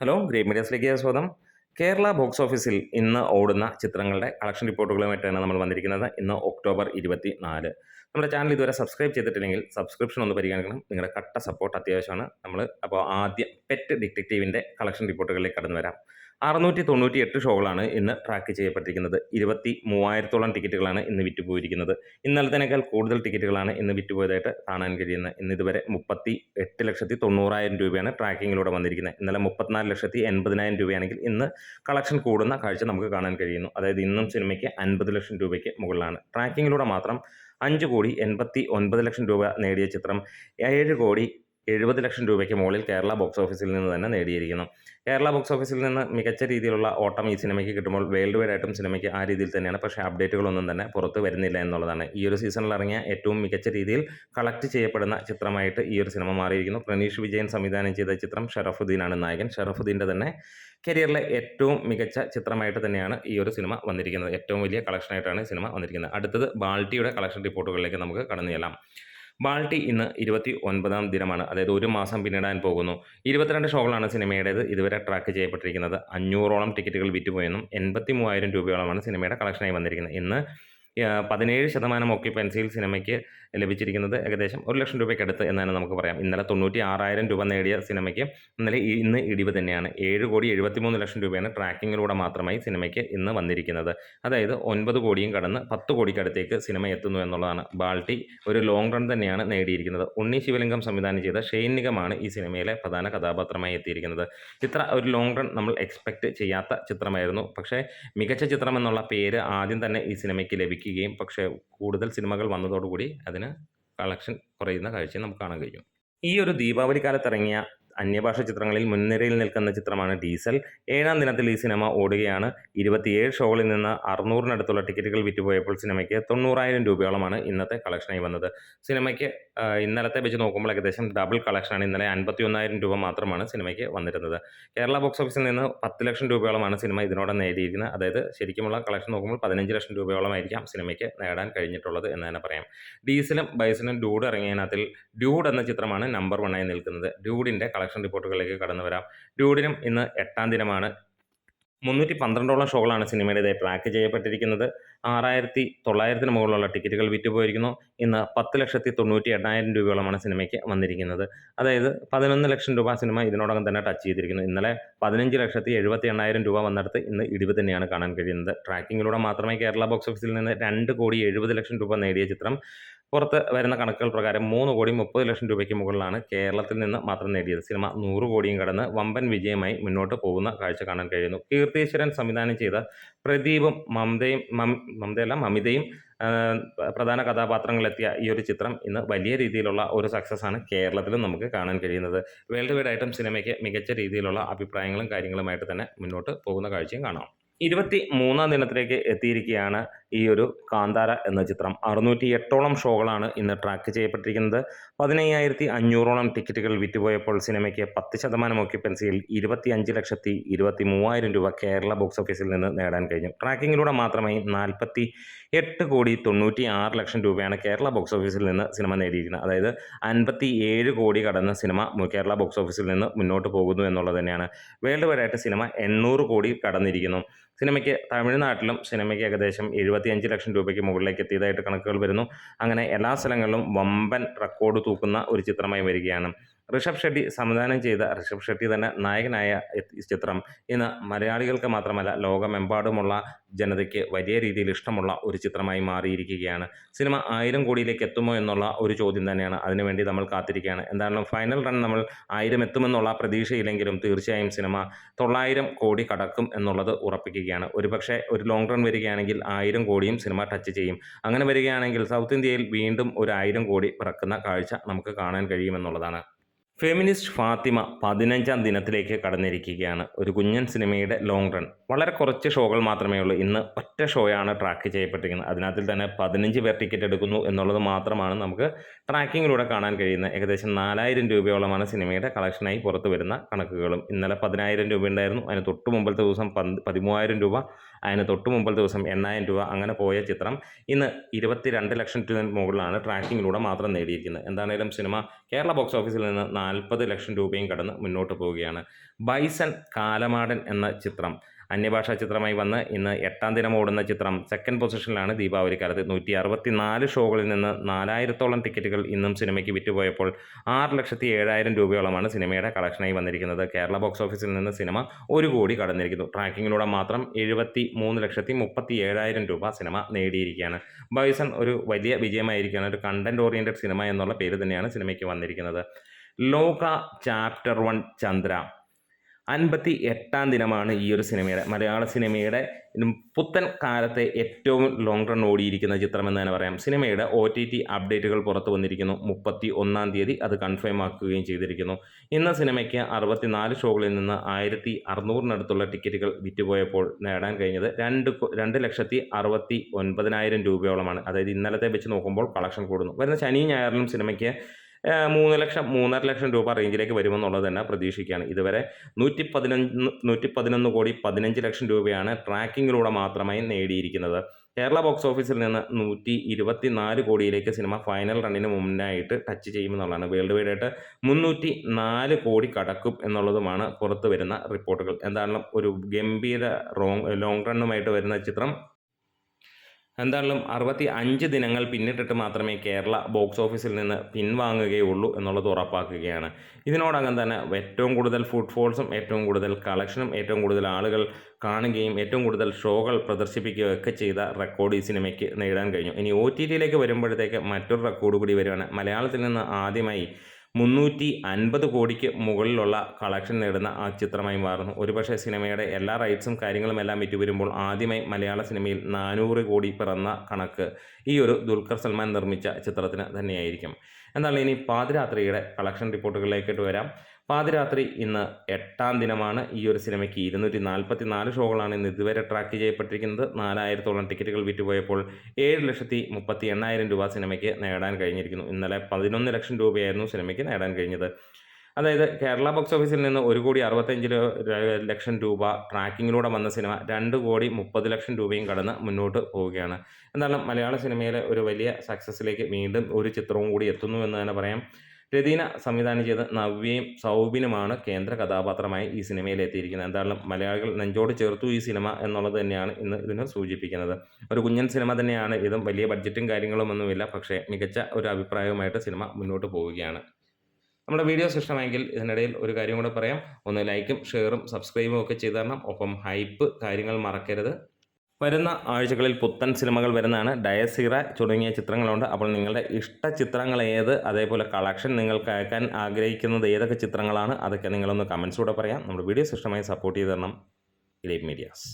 Hello great മീഡിയാസിലേക്ക് സ്വാഗതം. Kerala box ഓഫീസിൽ ഇന്ന് ഓടുന്ന ചിത്രങ്ങളുടെ കളക്ഷൻ റിപ്പോർട്ടുകളുമായിട്ടാണ് നമ്മൾ വന്നിരിക്കുന്നത്. ഇന്ന് ഒക്ടോബർ 24. നമ്മുടെ ചാനൽ ഇതുവരെ സബ്സ്ക്രൈബ് ചെയ്തിട്ടില്ലെങ്കിൽ സബ്സ്ക്രിപ്ഷൻ ഒന്ന് പരിഗണിക്കണം. നിങ്ങളുടെ കട്ട സപ്പോർട്ട് അത്യാവശ്യമാണ്. അപ്പോൾ ആദ്യം പെറ്റ് ഡിറ്റക്റ്റീവിൻ്റെ കളക്ഷൻ റിപ്പോർട്ടുകളിലേക്ക് കടന്നു വരാം. 698 ഷോകളാണ് ഇന്ന് ട്രാക്ക് ചെയ്യപ്പെട്ടിരിക്കുന്നത്. 23,000-ഓളം ടിക്കറ്റുകളാണ് ഇന്ന് വിറ്റുപോയിരിക്കുന്നത്. ഇന്നലത്തേക്കാൾ കൂടുതൽ ടിക്കറ്റുകളാണ് ഇന്ന് വിറ്റുപോയതായിട്ട് കാണാൻ കഴിയുന്നത്. ഇന്ന് ഇതുവരെ 38,90,000 രൂപയാണ് ട്രാക്കിങ്ങിലൂടെ വന്നിരിക്കുന്നത്. ഇന്നലെ 34,80,000 രൂപയാണെങ്കിൽ ഇന്ന് കളക്ഷൻ കൂടുന്ന കാഴ്ച നമുക്ക് കാണാൻ കഴിയുന്നു. അതായത് ഇന്നും സിനിമയ്ക്ക് 50 ലക്ഷം രൂപയ്ക്ക് മുകളിലാണ്. ട്രാക്കിങ്ങിലൂടെ മാത്രം 5,89,00,000 രൂപ നേടിയ ചിത്രം 7,70,00,000 രൂപയ്ക്ക് മുകളിൽ കേരള ബോക്സ് ഓഫീസിൽ നിന്ന് തന്നെ നേടിയിരിക്കുന്നു. കേരള ബോക്സ് ഓഫീസിൽ നിന്ന് മികച്ച രീതിയിലുള്ള ഓട്ടം ഈ സിനിമയ്ക്ക് കിട്ടുമ്പോൾ വേൾഡ് വൈഡ് ആയിട്ടും സിനിമയ്ക്ക് ആ രീതിയിൽ തന്നെയാണ്. പക്ഷേ അപ്ഡേറ്റുകളൊന്നും തന്നെ പുറത്ത് വരുന്നില്ല എന്നുള്ളതാണ്. ഈ ഒരു സീസണിൽ ഇറങ്ങിയ ഏറ്റവും മികച്ച രീതിയിൽ കളക്ട് ചെയ്യപ്പെടുന്ന ചിത്രമായിട്ട് ഈ ഒരു സിനിമ മാറിയിരിക്കുന്നു. പ്രണീഷ് വിജയൻ സംവിധാനം ചെയ്ത ചിത്രം ഷറഫുദ്ദീനാണ് നായകൻ. ഷറഫുദ്ദീൻ്റെ തന്നെ കരിയറിലെ ഏറ്റവും മികച്ച ചിത്രമായിട്ട് തന്നെയാണ് ഈ ഒരു സിനിമ വന്നിരിക്കുന്നത്. ഏറ്റവും വലിയ കളക്ഷനായിട്ടാണ് സിനിമ വന്നിരിക്കുന്നത്. അടുത്തത് ബാൾട്ടിയുടെ കളക്ഷൻ റിപ്പോർട്ടുകളിലേക്ക് നമുക്ക് കടന്നു ചെല്ലാം. ബാൾട്ടി ഇന്ന് 29ാം ദിനമാണ്. അതായത് ഒരു മാസം പിന്നിടാൻ പോകുന്നു. 22 ഷോകളാണ് സിനിമയുടേത് ഇതുവരെ ട്രാക്ക് ചെയ്യപ്പെട്ടിരിക്കുന്നത്. 500ഓളം ടിക്കറ്റുകൾ വിറ്റുപോയെന്നും 83,000 രൂപയോളമാണ് സിനിമയുടെ കളക്ഷനായി വന്നിരിക്കുന്നത്. ഇന്ന് 17% ഓക്യുപ്പൻസിയിൽ സിനിമയ്ക്ക് ലഭിച്ചിരിക്കുന്നത് ഏകദേശം 1,00,000 രൂപയ്ക്കടുത്ത് എന്നാണ് നമുക്ക് പറയാം. ഇന്നലെ 96,000 രൂപ നേടിയ സിനിമയ്ക്ക് ഇന്ന് ഇടിവ് തന്നെയാണ്. 7,73,00,000 രൂപയാണ് ട്രാക്കിങ്ങിലൂടെ മാത്രമായി സിനിമയ്ക്ക് ഇന്ന് വന്നിരിക്കുന്നത്. അതായത് 9 കോടിയും കടന്ന് 10 കോടിക്കടുത്തേക്ക് സിനിമ എത്തുന്നു എന്നുള്ളതാണ്. ബാൾട്ടി ഒരു ലോങ് റൺ തന്നെയാണ് നേടിയിരിക്കുന്നത്. ഉണ്ണി ശിവലിംഗം സംവിധാനം ചെയ്ത ഷെയ്ൻ നിഗമാണ് ഈ സിനിമയിലെ പ്രധാന കഥാപാത്രമായി എത്തിയിരിക്കുന്നത്. ഇത്ര ഒരു ലോങ് റൺ നമ്മൾ എക്സ്പെക്റ്റ് ചെയ്യാത്ത ചിത്രമായിരുന്നു. പക്ഷേ മികച്ച ചിത്രം എന്നുള്ള പേര് ആദ്യം തന്നെ ഈ സിനിമയ്ക്ക് ലഭിക്കുകയും പക്ഷേ കൂടുതൽ സിനിമകൾ വന്നതോടുകൂടി അതിന് കളക്ഷൻ കുറയുന്ന കാഴ്ചയും നമുക്ക് കാണാൻ കഴിയും. ഈ ഒരു ദീപാവലി കാലത്തിറങ്ങിയ അന്യഭാഷ ചിത്രങ്ങളിൽ മുൻനിരയിൽ നിൽക്കുന്ന ചിത്രമാണ് ഡീസൽ. 7ാം ദിനത്തിൽ ഈ സിനിമ ഓടുകയാണ്. 27 ഷോകളിൽ നിന്ന് 600-നടുത്തുള്ള ടിക്കറ്റുകൾ വിറ്റുപോയപ്പോൾ സിനിമയ്ക്ക് 90,000 രൂപയോളമാണ് ഇന്നത്തെ കളക്ഷനായി വന്നത്. സിനിമയ്ക്ക് ഇന്നലത്തെ വെച്ച് നോക്കുമ്പോൾ ഏകദേശം ഡബിൾ കളക്ഷനാണ്. ഇന്നലെ 51,000 രൂപ മാത്രമാണ് സിനിമയ്ക്ക് വന്നിരുന്നത്. കേരള ബോക്സ് ഓഫീസിൽ നിന്ന് 10 ലക്ഷം രൂപയോളമാണ് സിനിമ ഇതിനോടെ നേടിയിരിക്കുന്നത്. അതായത് ശരിക്കുമുള്ള കളക്ഷൻ നോക്കുമ്പോൾ 15 ലക്ഷം രൂപയോളമായിരിക്കാം സിനിമയ്ക്ക് നേടാൻ കഴിഞ്ഞിട്ടുള്ളത് എന്ന് തന്നെ പറയാം. ഡീസലും ബൈസനും ഡ്യൂഡ് ഇറങ്ങിയതിനകത്തിൽ ഡ്യൂഡ് എന്ന ചിത്രമാണ് നമ്പർ 1 ആയി നിൽക്കുന്നത്. ഡ്യൂഡിൻ്റെ കളക്ഷൻ റിപ്പോർട്ടുകളിലേക്ക് കടന്നു വരാം. ഡ്യൂഡിനും ഇന്ന് 8ാം ദിനമാണ്. 312ഓളം ഷോകളാണ് സിനിമയുടേതായി ട്രാക്ക് ചെയ്യപ്പെട്ടിരിക്കുന്നത്. 6,900-ന് മുകളിലുള്ള ടിക്കറ്റുകൾ വിറ്റുപോയിരിക്കുന്നു. ഇന്ന് 10,98,000 രൂപയോളമാണ് സിനിമയ്ക്ക് വന്നിരിക്കുന്നത്. അതായത് 11 ലക്ഷം രൂപ സിനിമ ഇതിനോടകം തന്നെ ടച്ച് ചെയ്തിരിക്കുന്നു. ഇന്നലെ 15,78,000 രൂപ വന്നിടത്ത് ഇന്ന് ഇടിവ് തന്നെയാണ് കാണാൻ കഴിയുന്നത്. ട്രാക്കിങ്ങിലൂടെ മാത്രമേ കേരള ബോക്സ് ഓഫീസിൽ നിന്ന് 2,70,00,000 രൂപ നേടിയ ചിത്രം പുറത്ത് വരുന്ന കണക്കുകൾ പ്രകാരം 3,30,00,000 രൂപയ്ക്ക് മുകളിലാണ് കേരളത്തിൽ നിന്ന് മാത്രം നേടിയത്. സിനിമ 100 കോടിയും കടന്ന് വമ്പൻ വിജയമായി മുന്നോട്ട് പോകുന്ന കാഴ്ച കാണാൻ കഴിയുന്നു. കീർത്തീശ്വരൻ സംവിധാനം ചെയ്ത പ്രദീപും മമിതയും പ്രധാന കഥാപാത്രങ്ങളെത്തിയ ഈ ഒരു ചിത്രം ഇന്ന് വലിയ രീതിയിലുള്ള ഒരു സക്സസ്സാണ് കേരളത്തിലും നമുക്ക് കാണാൻ കഴിയുന്നത്. വേൾഡ് വൈഡ് ആയിട്ടും സിനിമയ്ക്ക് മികച്ച രീതിയിലുള്ള അഭിപ്രായങ്ങളും കാര്യങ്ങളുമായിട്ട് തന്നെ മുന്നോട്ട് പോകുന്ന കാഴ്ചയും കാണാം. 23ാം ദിനത്തിലേക്ക് എത്തിയിരിക്കുകയാണ് ഈ ഒരു കാന്താര എന്ന ചിത്രം. 608ഓളം ഷോകളാണ് ഇന്ന് ട്രാക്ക് ചെയ്യപ്പെട്ടിരിക്കുന്നത്. 15,500ഓളം ടിക്കറ്റുകൾ വിറ്റുപോയപ്പോൾ സിനിമയ്ക്ക് 10% ഓക്യുപ്പൻസിയിൽ 25,23,000 രൂപ കേരള ബോക്സ് ഓഫീസിൽ നിന്ന് നേടാൻ കഴിഞ്ഞു. ട്രാക്കിങ്ങിലൂടെ മാത്രമായി 48,96,00,000 രൂപയാണ് കേരള ബോക്സ് ഓഫീസിൽ നിന്ന് സിനിമ നേടിയിരിക്കുന്നത്. അതായത് 57 കോടി കടന്ന് സിനിമ കേരള ബോക്സ് ഓഫീസിൽ നിന്ന് മുന്നോട്ട് പോകുന്നു എന്നുള്ളത് തന്നെയാണ്. വേൾഡ് വൈഡ് ആയിട്ട് സിനിമ 800 കോടി കടന്നിരിക്കുന്നു. സിനിമയ്ക്ക് തമിഴ്നാട്ടിലും സിനിമയ്ക്ക് ഏകദേശം 75 ലക്ഷം രൂപയ്ക്ക് മുകളിലേക്ക് എത്തിയതായിട്ട് കണക്കുകൾ വരുന്നു. അങ്ങനെ എല്ലാ സ്ഥലങ്ങളിലും വമ്പൻ റെക്കോർഡ് തൂക്കുന്ന ഒരു ചിത്രമായി വരികയാണ്. ഋഷഭ് ഷെട്ടി സംവിധാനം ചെയ്ത ഋഷഭ് ഷെട്ടി തന്നെ നായകനായ ചിത്രം ഇന്ന് മലയാളികൾക്ക് മാത്രമല്ല ലോകമെമ്പാടുമുള്ള ജനതയ്ക്ക് വലിയ രീതിയിൽ ഇഷ്ടമുള്ള ഒരു ചിത്രമായി മാറിയിരിക്കുകയാണ്. സിനിമ 1000 കോടിയിലേക്ക് എത്തുമോ എന്നുള്ള ഒരു ചോദ്യം തന്നെയാണ്. അതിനുവേണ്ടി നമ്മൾ കാത്തിരിക്കുകയാണ്. എന്തായാലും ഫൈനൽ റൺ നമ്മൾ 1000 എത്തുമെന്നുള്ള പ്രതീക്ഷയില്ലെങ്കിലും തീർച്ചയായും സിനിമ 900 കോടി കടക്കും എന്നുള്ളത് ഉറപ്പിക്കുകയാണ്. ഒരുപക്ഷെ ഒരു ലോങ് റൺ വരികയാണെങ്കിൽ 1000 കോടിയും സിനിമ ടച്ച് ചെയ്യും. അങ്ങനെ വരികയാണെങ്കിൽ സൗത്ത് ഇന്ത്യയിൽ വീണ്ടും ഒരു 1000 കോടി പിറക്കുന്ന കാഴ്ച നമുക്ക് കാണാൻ കഴിയുമെന്നുള്ളതാണ്. ഫെമിനിസ്റ്റ് ഫാത്തിമ 15ാം ദിനത്തിലേക്ക് കടന്നിരിക്കുകയാണ്. ഒരു കുഞ്ഞൻ സിനിമയുടെ ലോങ് റൺ. വളരെ കുറച്ച് ഷോകൾ മാത്രമേ ഉള്ളൂ. ഇന്ന് ഒറ്റ ഷോയാണ് ട്രാക്ക് ചെയ്യപ്പെട്ടിരിക്കുന്നത്. അതിനകത്തിൽ തന്നെ 15 പേർ ടിക്കറ്റ് എടുക്കുന്നു എന്നുള്ളത് മാത്രമാണ് നമുക്ക് ട്രാക്കിങ്ങിലൂടെ കാണാൻ കഴിയുന്നത്. ഏകദേശം 4,000 രൂപയോളമാണ് സിനിമയുടെ കളക്ഷനായി പുറത്തു വരുന്ന കണക്കുകളും. ഇന്നലെ 10,000 രൂപ ഉണ്ടായിരുന്നു. അതിന് തൊട്ട് മുമ്പത്തെ ദിവസം 13,000 രൂപ, അതിന് തൊട്ട് മുമ്പത്തെ ദിവസം 8,000 രൂപ. അങ്ങനെ പോയ ചിത്രം ഇന്ന് 22 ലക്ഷം രൂപ മുകളിലാണ് ട്രാക്കിങ്ങിലൂടെ മാത്രം നേടിയിരിക്കുന്നത്. എന്താണേലും സിനിമ കേരള ബോക്സ് ഓഫീസിൽ നിന്ന് 40 ലക്ഷം രൂപയും കടന്ന് മുന്നോട്ട് പോവുകയാണ്. ബൈസൺ കാലമാടൻ എന്ന ചിത്രം അന്യഭാഷാ ചിത്രമായി വന്ന് ഇന്ന് 8ാം ദിനം ഓടുന്ന ചിത്രം സെക്കൻഡ് പൊസിഷനിലാണ് ദീപാവലിക്കാലത്ത്. 164 ഷോകളിൽ നിന്ന് 4000ത്തോളം ടിക്കറ്റുകൾ ഇന്നും സിനിമയ്ക്ക് വിറ്റുപോയപ്പോൾ 6,07,000 രൂപയോളമാണ് സിനിമയുടെ കളക്ഷനായി വന്നിരിക്കുന്നത്. കേരള ബോക്സ് ഓഫീസിൽ നിന്ന് സിനിമ 1 കോടി കടന്നിരിക്കുന്നു. ട്രാക്കിങ്ങിലൂടെ മാത്രം 73,37,000 രൂപ സിനിമ നേടിയിരിക്കുകയാണ്. ബൈസൺ ഒരു വലിയ വിജയമായിരിക്കുകയാണ്. ഒരു കണ്ടന്റ് ഓറിയൻറ്റഡ് സിനിമ എന്നുള്ള പേര് തന്നെയാണ് സിനിമയ്ക്ക് വന്നിരിക്കുന്നത്. ലോക ചാപ്റ്റർ 1 ചന്ദ്ര 58ാം ദിനമാണ് ഈ ഒരു സിനിമയുടെ മലയാള സിനിമയുടെ പുത്തൻ കാലത്തെ ഏറ്റവും ലോങ് റൺ ഓടിയിരിക്കുന്ന ചിത്രം എന്ന് തന്നെ പറയാം. സിനിമയുടെ OTT അപ്ഡേറ്റുകൾ പുറത്തു വന്നിരിക്കുന്നു. 31ാം തീയതി അത് കൺഫേം ആക്കുകയും ചെയ്തിരിക്കുന്നു. ഇന്ന് സിനിമയ്ക്ക് 64 ഷോകളിൽ നിന്ന് 1600-നടുത്തുള്ള ടിക്കറ്റുകൾ വിറ്റുപോയപ്പോൾ നേടാൻ കഴിഞ്ഞത് 2,69,000 രൂപയോളമാണ്. അതായത് ഇന്നലത്തെ വെച്ച് നോക്കുമ്പോൾ കളക്ഷൻ കൂടുന്നു. വരുന്ന ശനി ഞായറിലും സിനിമയ്ക്ക് 3 ലക്ഷം 3.5 ലക്ഷം രൂപ റേഞ്ചിലേക്ക് വരുമെന്നുള്ളത് തന്നെ പ്രതീക്ഷിക്കുകയാണ്. ഇതുവരെ 111 കോടി 15 ലക്ഷം രൂപയാണ് ട്രാക്കിങ്ങിലൂടെ മാത്രമായി നേടിയിരിക്കുന്നത്. കേരള ബോക്സ് ഓഫീസിൽ നിന്ന് 124 കോടിയിലേക്ക് സിനിമ ഫൈനൽ റണ്ണിന് മുന്നായിട്ട് ടച്ച് ചെയ്യുമെന്നുള്ളതാണ്. വേൾഡ് വൈഡ് ആയിട്ട് 304 കോടി കടക്കും എന്നുള്ളതുമാണ് പുറത്തു വരുന്ന റിപ്പോർട്ടുകൾ. എന്തായാലും ഒരു ഗംഭീര ലോങ് റണ്ണുമായിട്ട് വരുന്ന ചിത്രം. എന്തായാലും 65 ദിനങ്ങൾ പിന്നിട്ടിട്ട് മാത്രമേ കേരള ബോക്സ് ഓഫീസിൽ നിന്ന് പിൻവാങ്ങുകയുള്ളൂ എന്നുള്ളത് ഉറപ്പാക്കുകയാണ്. ഇതിനോടകം തന്നെ ഏറ്റവും കൂടുതൽ ഫുട്ഫോൾസും ഏറ്റവും കൂടുതൽ കളക്ഷനും ഏറ്റവും കൂടുതൽ ആളുകൾ കാണുകയും ഏറ്റവും കൂടുതൽ ഷോകൾ പ്രദർശിപ്പിക്കുകയൊക്കെ ചെയ്ത റെക്കോർഡ് ഈ സിനിമയ്ക്ക് നേടാൻ കഴിഞ്ഞു. ഇനി OTTയിലേക്ക് വരുമ്പോഴത്തേക്ക് മറ്റൊരു റെക്കോർഡ് കൂടി വരികയാണ്. മലയാളത്തിൽ നിന്ന് ആദ്യമായി 350 കോടിക്ക് മുകളിലുള്ള കളക്ഷൻ നേടുന്ന ആ ചിത്രമായി മാറുന്നു. ഒരുപക്ഷെ സിനിമയുടെ എല്ലാ റൈറ്റ്സും കാര്യങ്ങളും എല്ലാം വിറ്റുവരുമ്പോൾ ആദ്യമായി മലയാള സിനിമയിൽ 400 കോടി പിറന്ന കണക്ക് ഈ ഒരു ദുൽഖർ സൽമാൻ നിർമ്മിച്ച ചിത്രത്തിന് തന്നെയായിരിക്കും. എന്നാൽ ഇനി പാതിരാത്രിയുടെ കളക്ഷൻ റിപ്പോർട്ടുകളിലേക്കിട്ട് വരാം. പാതിരാത്രി ഇന്ന് 8ാം ദിനമാണ്. ഈ ഒരു സിനിമയ്ക്ക് 244 ഷോകളാണ് ഇന്ന് ഇതുവരെ ട്രാക്ക് ചെയ്യപ്പെട്ടിരിക്കുന്നത്. 4000ത്തോളം ടിക്കറ്റുകൾ വിറ്റുപോയപ്പോൾ 7,38,000 രൂപ സിനിമയ്ക്ക് നേടാൻ കഴിഞ്ഞിരിക്കുന്നു. ഇന്നലെ 11 ലക്ഷം രൂപയായിരുന്നു സിനിമയ്ക്ക് നേടാൻ കഴിഞ്ഞത്. അതായത് കേരള ബോക്സ് ഓഫീസിൽ നിന്ന് 1,65 ലക്ഷം രൂപ ട്രാക്കിങ്ങിലൂടെ വന്ന സിനിമ 2,30 ലക്ഷം രൂപയും കടന്ന് മുന്നോട്ട് പോവുകയാണ്. എന്നാലും മലയാള സിനിമയിലെ ഒരു വലിയ സക്സസ്സിലേക്ക് വീണ്ടും ഒരു ചിത്രവും കൂടി എത്തുന്നു എന്ന് തന്നെ പറയാം. രതീന സംവിധാനം ചെയ്ത് നവ്യയും സൗബിനുമാണ് കേന്ദ്ര കഥാപാത്രമായി ഈ സിനിമയിൽ എത്തിയിരിക്കുന്നത്. എന്തായാലും മലയാളികൾ നെഞ്ചോട് ചേർത്തു ഈ സിനിമ എന്നുള്ളത് തന്നെയാണ് ഇന്ന് ഇതിന് സൂചിപ്പിക്കുന്നത്. ഒരു കുഞ്ഞൻ സിനിമ തന്നെയാണ് ഇതും. വലിയ ബഡ്ജറ്റും കാര്യങ്ങളും ഒന്നുമില്ല. പക്ഷേ മികച്ച ഒരു അഭിപ്രായവുമായിട്ട് സിനിമ മുന്നോട്ട് പോവുകയാണ്. നമ്മുടെ വീഡിയോസ് ഇഷ്ടമെങ്കിൽ ഇതിനിടയിൽ ഒരു കാര്യം കൂടെ പറയാം. ഒന്ന് ലൈക്കും ഷെയറും സബ്സ്ക്രൈബും ഒക്കെ ചെയ്ത് തരണം. ഒപ്പം ഹൈപ്പ് കാര്യങ്ങൾ മറക്കരുത്. വരുന്ന ആഴ്ചകളിൽ പുത്തൻ സിനിമകൾ വരുന്നതാണ്. ഡയസീറ തുടങ്ങിയ ചിത്രങ്ങളുണ്ട്. അപ്പോൾ നിങ്ങളുടെ ഇഷ്ട ചിത്രങ്ങൾ ഏത്, അതേപോലെ കളക്ഷൻ നിങ്ങൾക്ക് അയക്കാൻ ആഗ്രഹിക്കുന്നത് ഏതൊക്കെ ചിത്രങ്ങളാണ്, അതൊക്കെ നിങ്ങളൊന്ന് കമൻസിലൂടെ പറയാം. നമ്മുടെ വീഡിയോസ് ഇഷ്ടമായി സപ്പോർട്ട് ചെയ്ത് തരണം. Elite medias.